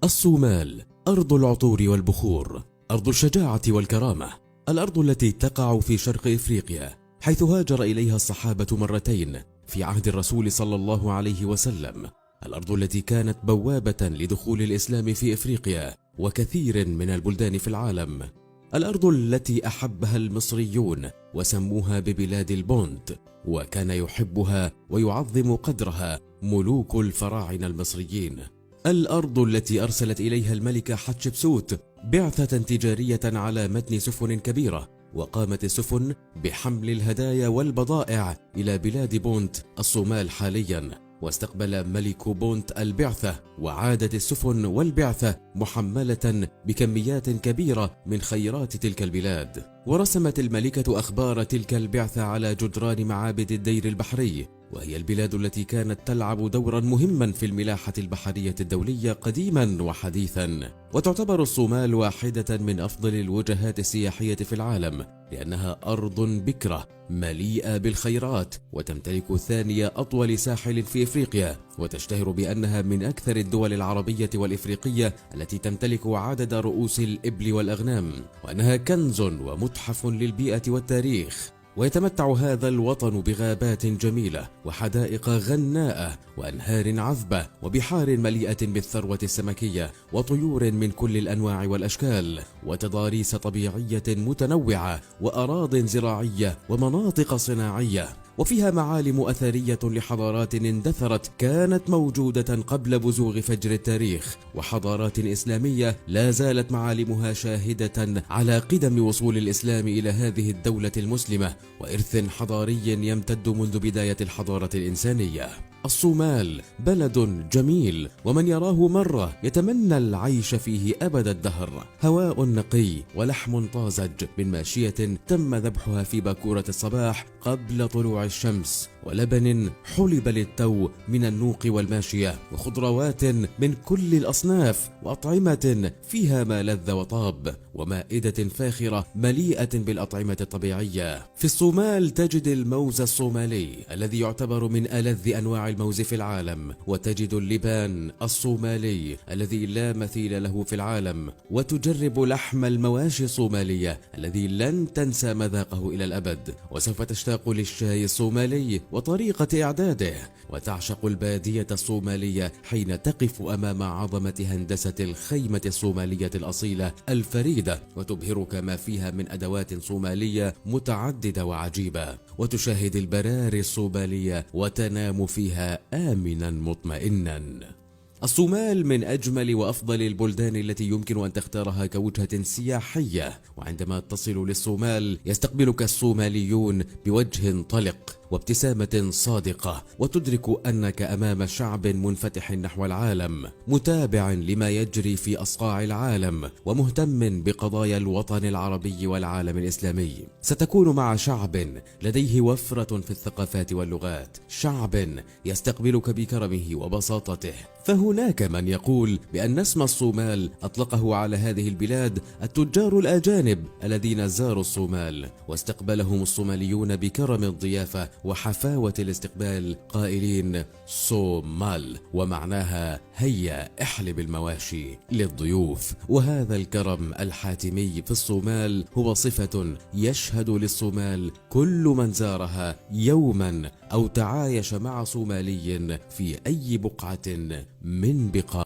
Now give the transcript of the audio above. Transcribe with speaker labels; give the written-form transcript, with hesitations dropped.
Speaker 1: الصومال أرض العطور والبخور، أرض الشجاعة والكرامة، الأرض التي تقع في شرق إفريقيا، حيث هاجر إليها الصحابة مرتين في عهد الرسول صلى الله عليه وسلم. الأرض التي كانت بوابة لدخول الإسلام في إفريقيا وكثير من البلدان في العالم. الأرض التي أحبها المصريون وسموها ببلاد البونت، وكان يحبها ويعظم قدرها ملوك الفراعنة المصريين. الأرض التي أرسلت إليها الملكة حتشبسوت بعثة تجارية على متن سفن كبيرة، وقامت السفن بحمل الهدايا والبضائع إلى بلاد بونت الصومال حاليا. واستقبل ملك بونت البعثة، وعادت السفن والبعثة محملة بكميات كبيرة من خيرات تلك البلاد. ورسمت الملكة أخبار تلك البعثة على جدران معابد الدير البحري، وهي البلاد التي كانت تلعب دورا مهما في الملاحة البحرية الدولية قديما وحديثا. وتعتبر الصومال واحدة من أفضل الوجهات السياحية في العالم، لأنها أرض بكرة مليئة بالخيرات، وتمتلك ثاني أطول ساحل في إفريقيا، وتشتهر بأنها من أكثر الدول العربية والإفريقية التي تمتلك عدد رؤوس الإبل والأغنام، وأنها كنز ومتحف للبيئة والتاريخ. ويتمتع هذا الوطن بغابات جميلة وحدائق غناءة وأنهار عذبة وبحار مليئة بالثروة السمكية وطيور من كل الأنواع والأشكال وتضاريس طبيعية متنوعة وأراضٍ زراعية ومناطق صناعية. وفيها معالم أثرية لحضارات اندثرت كانت موجودة قبل بزوغ فجر التاريخ، وحضارات إسلامية لا زالت معالمها شاهدة على قدم وصول الإسلام إلى هذه الدولة المسلمة، وإرث حضاري يمتد منذ بداية الحضارة الإنسانية. الصومال بلد جميل، ومن يراه مرة يتمنى العيش فيه أبد الدهر. هواء نقي ولحم طازج من ماشية تم ذبحها في باكورة الصباح قبل طلوع الشمس، ولبن حلب للتو من النوق والماشية، وخضروات من كل الأصناف، وأطعمة فيها ما لذ وطاب، ومائدة فاخرة مليئة بالأطعمة الطبيعية. في الصومال تجد الموز الصومالي الذي يعتبر من ألذ أنواع الموز في العالم، وتجد اللبان الصومالي الذي لا مثيل له في العالم، وتجرب لحم المواشي الصومالية الذي لن تنسى مذاقه إلى الأبد. وسوف تشتاق للشاي الصومالي وطريقة إعداده، وتعشق البادية الصومالية حين تقف أمام عظمة هندسة الخيمة الصومالية الأصيلة الفريدة، وتبهرك ما فيها من أدوات صومالية متعددة وعجيبة، وتشاهد البراري الصومالية وتنام فيها آمنا مطمئنا. الصومال من أجمل وأفضل البلدان التي يمكن أن تختارها كوجهة سياحية، وعندما تصل للصومال يستقبلك الصوماليون بوجه طلق وابتسامة صادقة، وتدرك أنك أمام شعب منفتح نحو العالم، متابع لما يجري في أصقاع العالم، ومهتم بقضايا الوطن العربي والعالم الإسلامي. ستكون مع شعب لديه وفرة في الثقافات واللغات، شعب يستقبلك بكرمه وبساطته. فهناك من يقول بأن اسم الصومال أطلقه على هذه البلاد التجار الأجانب الذين زاروا الصومال، واستقبلهم الصوماليون بكرم الضيافة وحفاوة الاستقبال قائلين صومال، ومعناها هيا احلب المواشي للضيوف. وهذا الكرم الحاتمي في الصومال هو صفة يشهد للصومال كل من زارها يوما أو تعايش مع صومالي في أي بقعة من بقاع